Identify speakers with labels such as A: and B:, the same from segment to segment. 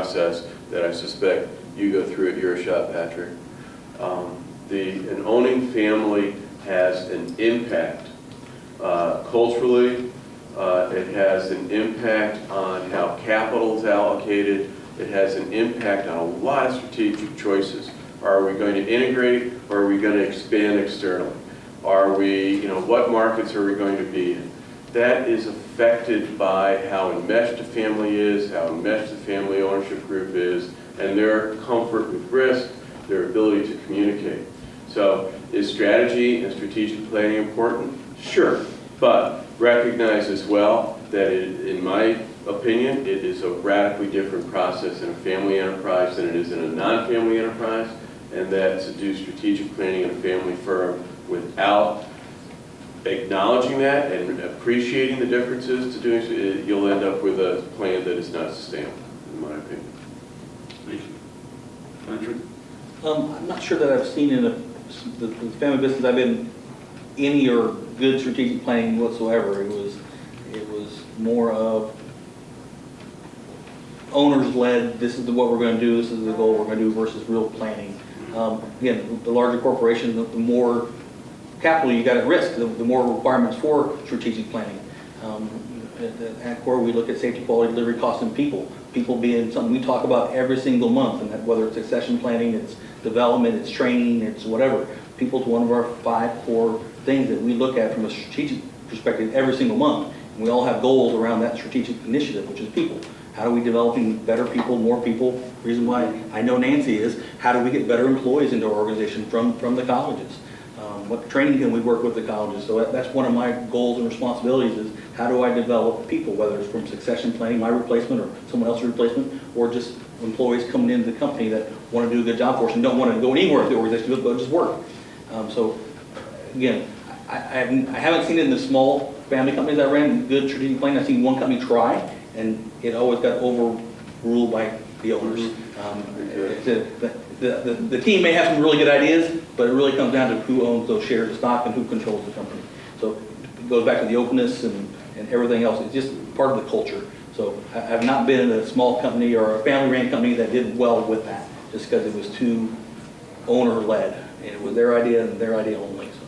A: process that I suspect you go through at your shop, Patrick. An owning family has an impact culturally. It has an impact on how capital is allocated. It has an impact on a lot of strategic choices. Are we going to integrate, or are we going to expand externally? Are we, what markets are we going to be in? That is affected by how enmeshed a family is, how enmeshed the family ownership group is, and their comfort with risk, their ability to communicate. So is strategy and strategic planning important? Sure, but recognize as well that in my opinion, it is a radically different process in a family enterprise than it is in a non-family enterprise, and that to do strategic planning in a family firm without acknowledging that and appreciating the differences to doing so, you'll end up with a plan that is not sustainable, in my opinion.
B: Thank you. Patrick?
C: I'm not sure that I've seen in the family business I've been any or good strategic planning whatsoever. It was more of owners led. This is what we're going to do. This is the goal we're going to do versus real planning. Again, the larger corporation, the more capital you got at risk, the more requirements for strategic planning. At Core, we look at safety, quality, delivery, cost, and people. People being something we talk about every single month, and that whether it's succession planning, it's development, it's training, it's whatever. People is one of our 5 core things that we look at from a strategic perspective every single month. And we all have goals around that strategic initiative, which is people. How are we developing better people, more people? The reason why I know Nancy is, how do we get better employees into our organization from the colleges? What training can we work with the colleges? So that's one of my goals and responsibilities is how do I develop people, whether it's from succession planning, my replacement, or someone else's replacement, or just employees coming into the company that want to do a good job for us and don't want to go anywhere at the organization, but just work. So again, I haven't seen it in the small family companies I ran, good strategic planning. I've seen one company try, and it always got overruled by the owners. The team may have some really good ideas, but it really comes down to who owns those shares of stock and who controls the company. So it goes back to the openness and everything else. It's just part of the culture. So I've not been in a small company or a family-ran company that did well with that, just because it was too owner-led. And it was their idea and their idea only. So.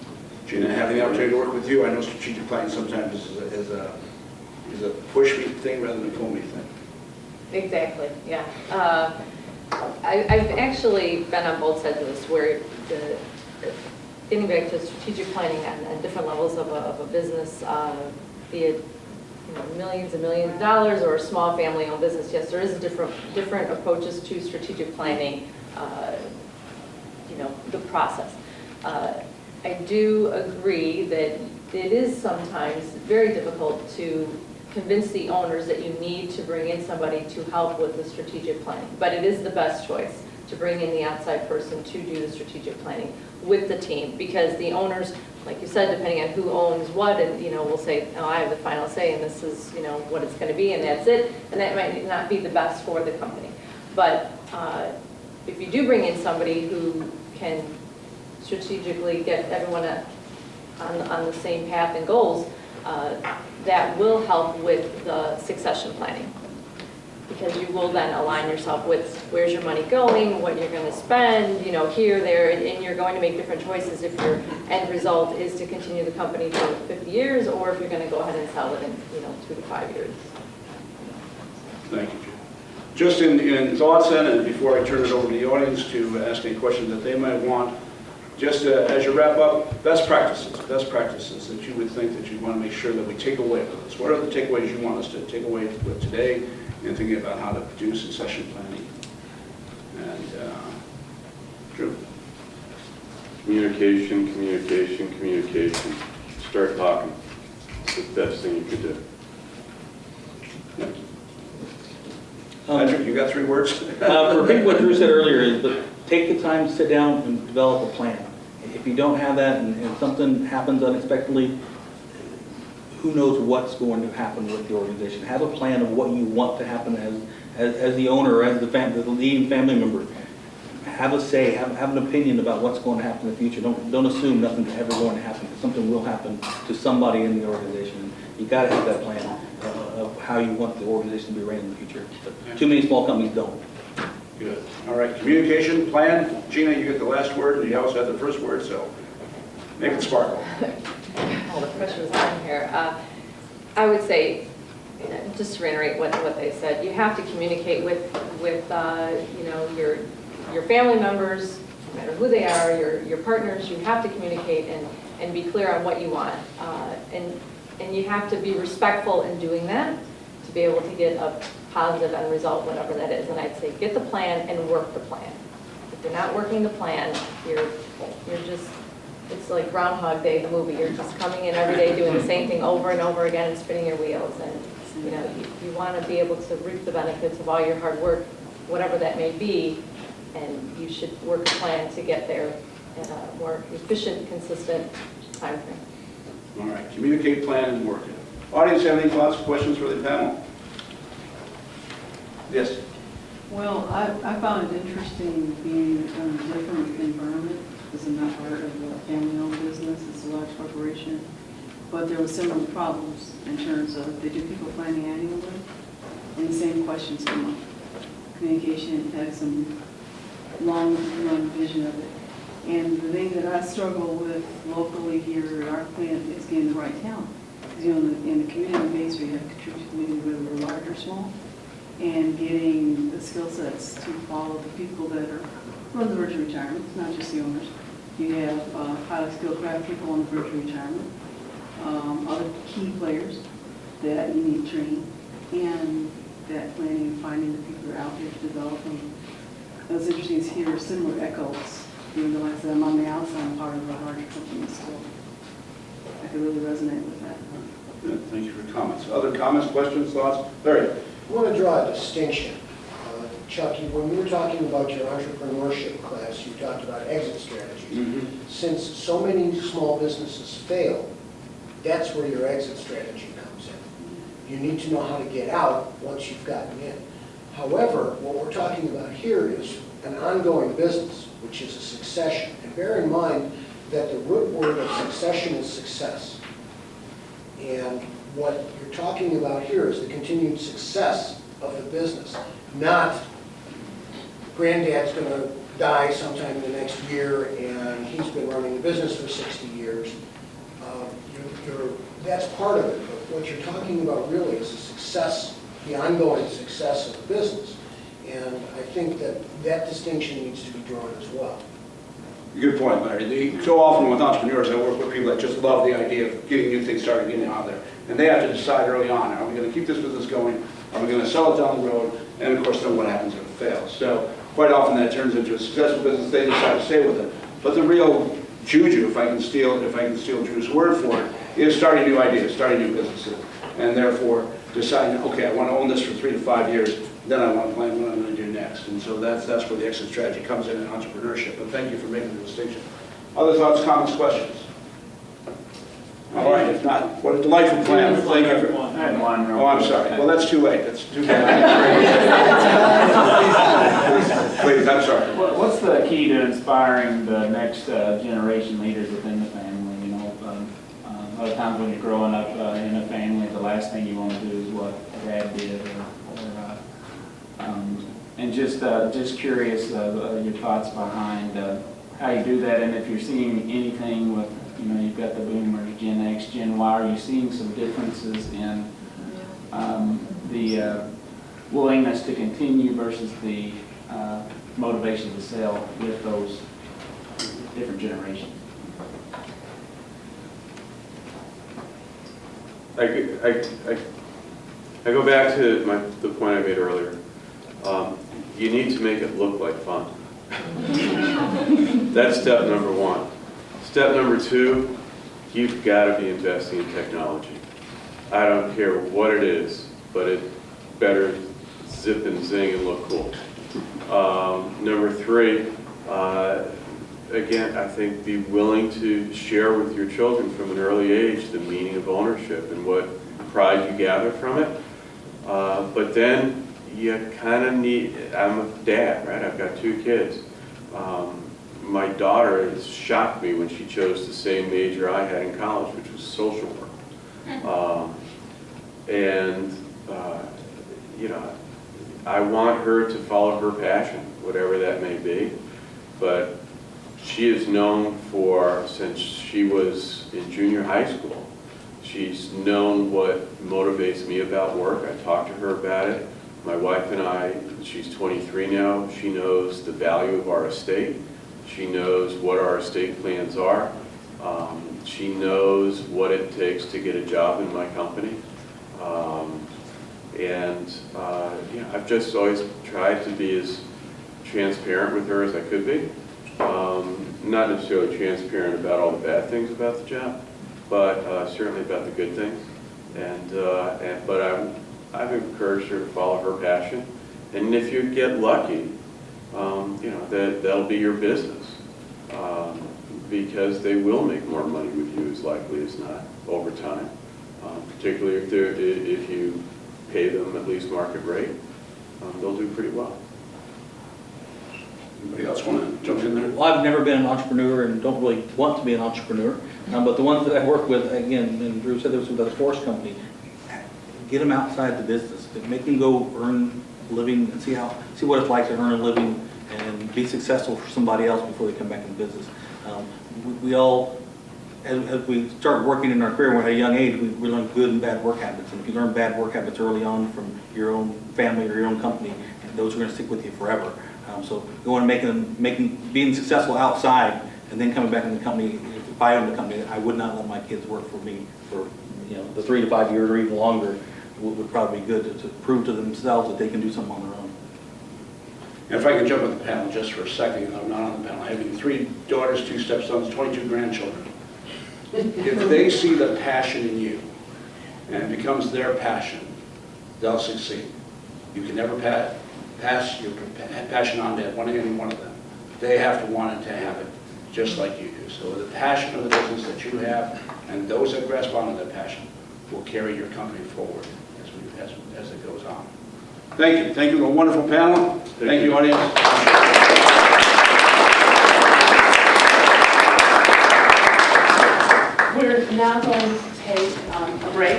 B: Gina, having the opportunity to work with you, I know strategic planning sometimes is a push me thing rather than a pull me thing.
D: Exactly, yeah. I've actually been on both sides of this, where getting back to strategic planning on different levels of a business, be it millions and millions of dollars or a small family-owned business. Yes, there is a different approaches to strategic planning. The process. I do agree that it is sometimes very difficult to convince the owners that you need to bring in somebody to help with the strategic planning. But it is the best choice to bring in the outside person to do the strategic planning with the team, because the owners, like you said, depending on who owns what, and will say, oh, I have the final say, and this is what it's going to be, and that's it, and that might not be the best for the company. But if you do bring in somebody who can strategically get everyone on the same path and goals, that will help with the succession planning, because you will then align yourself with where's your money going, what you're going to spend, here, there, and you're going to make different choices if your end result is to continue the company for 50 years, or if you're going to go ahead and sell it in 2 to 5 years.
B: Thank you, Jim. Just in thoughts then, and before I turn it over to the audience to ask any questions that they might want, just as you wrap up, best practices that you would think that you'd want to make sure that we take away with us. What are the takeaways you want us to take away with today in thinking about how to do succession planning? And Drew?
A: Communication. Start talking. It's the best thing you could do.
B: Thank you. Patrick, you got 3 words?
C: Repeat what Drew said earlier is, but take the time to sit down and develop a plan. If you don't have that and something happens unexpectedly, who knows what's going to happen with the organization. Have a plan of what you want to happen as the owner or as the leading family member. Have a say, have an opinion about what's going to happen in the future. Don't assume nothing's ever going to happen, because something will happen to somebody in the organization. You got to have that plan of how you want the organization to be ran in the future. But too many small companies don't.
B: Good. All right, communication plan. Gina, you get the last word, and you also have the first word, so make it sparkle.
D: All the pressure is on here. I would say, just to reiterate what they said, you have to communicate with you know, your family members, no matter who they are, your partners. You have to communicate and be clear on what you want, and you have to be respectful in doing that to be able to get a positive end result, whatever that is. And I'd say get the plan and work the plan. If you're not working the plan, you're just, it's like Groundhog Day, the movie. You're just coming in every day doing the same thing over and over again and spinning your wheels. And you know, you want to be able to reap the benefits of all your hard work, whatever that may be, and you should work a plan to get there in a more efficient, consistent time frame.
B: All right, communicate, plan, and work it. Audience, have any thoughts, questions for the panel? Yes.
E: Well, I found it interesting being in a different environment, because I'm not part of a family-owned business, it's a large corporation. But there were similar problems in terms of they do people planning annually, and the same questions come up. Communication had some long-run vision of it. And the thing that I struggle with locally here at our plant is getting the right talent. Because you know, in the community base, we have contributed community, whether we're large or small, and getting the skill sets to follow the people that are on the verge of retirement, not just the owners. You have highly skilled craft people on the verge of retirement, other key players that you need training, and that planning and finding the people that are out there to develop them. It was interesting to hear similar echoes. Even though I said I'm on the outside, I'm part of a larger company, so I could really resonate with that.
B: Good. Thank you for your comments. Other comments, questions, thoughts? Larry?
F: I want to draw a distinction. Chuck, when you were talking about your entrepreneurship class, you talked about exit strategies.
B: Mm-hmm.
F: Since so many small businesses fail, that's where your exit strategy comes in. You need to know how to get out once you've gotten in. However, what we're talking about here is an ongoing business, which is a succession. And bear in mind that the root word of succession is success. And what you're talking about here is the continued success of the business, not granddad's going to die sometime in the next year and he's been running the business for 60 years. That's part of it, but what you're talking about really is the success, the ongoing success of the business. And I think that that distinction needs to be drawn as well.
B: Good point, Larry. So often with entrepreneurs, I work with people that just love the idea of getting new things started, getting out there. And they have to decide early on, are we going to keep this business going? Are we going to sell it down the road? And of course, then what happens if it fails? So quite often that turns into a successful business. They decide to stay with it. But the real juju, if I can steal Drew's word for it, is starting new ideas, starting new businesses. And therefore deciding, okay, I want to own this for 3 to 5 years. Then I want to plan what I'm going to do next. And so that's where the exit strategy comes in entrepreneurship. But thank you for making the distinction. Other thoughts, comments, questions? All right, if not, what a delightful plan. Thank you for...
G: I had one real
B: Oh, I'm
G: quick.
B: sorry. Well, that's too late. That's too late. Please, I'm sorry.
G: What's the key to inspiring the next generation leaders within the family? You know, a lot of times when you're growing up in a family, the last thing you want to do is what dad did, and just curious your thoughts behind how you do that, and if you're seeing anything with, you know, you've got the boomers, Gen X, Gen Y, are you seeing some differences in the willingness to continue versus the motivation to sell with those different generations?
A: I go back to the point I made earlier. You need to make it look like fun. That's step number one. Step number two, you've got to be investing in technology. I don't care what it is, but it better zip and zing and look cool. Number three, again, I think be willing to share with your children from an early age the meaning of ownership and what pride you gather from it. But then you kind of need, I'm a dad, right? I've got 2 kids. My daughter has shocked me when she chose the same major I had in college, which was social work. And you know, I want her to follow her passion, whatever that may be. But she is known for, since she was in junior high school, she's known what motivates me about work. I talk to her about it. My wife and I, she's 23 now, she knows the value of our estate. She knows what our estate plans are. She knows what it takes to get a job in my company. I've just always tried to be as transparent with her as I could be. Not necessarily transparent about all the bad things about the job, but certainly about the good things. But I've encouraged her to follow her passion. And if you get lucky, that'll be your business. Because they will make more money with you as likely as not over time, particularly if you pay them at least market rate, they'll do pretty well.
B: Anybody else want to jump in there?
C: Well, I've never been an entrepreneur and don't really want to be an entrepreneur, but the ones that I work with, again, and Drew said this with a forest company, get them outside the business, make them go earn a living and see what it's like to earn a living and be successful for somebody else before they come back in business. We all, as we start working in our career at a young age, we learn good and bad work habits. And if you learn bad work habits early on from your own family or your own company, those are going to stick with you forever. So you want to being successful outside and then coming back in the company. If I owned the company, I would not let my kids work for me for the 3 to 5 years or even longer. Would probably be good to prove to themselves that they can do something on their own.
B: And if I can jump on the panel just for a second, I'm not on the panel. I have 3 daughters, 2 stepsons, 22 grandchildren. If they see the passion in you and it becomes their passion, they'll succeed. You can never pass your passion on to any one of them. They have to want it to have it just like you do. So the passion of the business that you have and those that grasp onto that passion will carry your company forward as it goes on. Thank you. Thank you for a wonderful panel. Thank you, audience.
H: We're now going to take a break.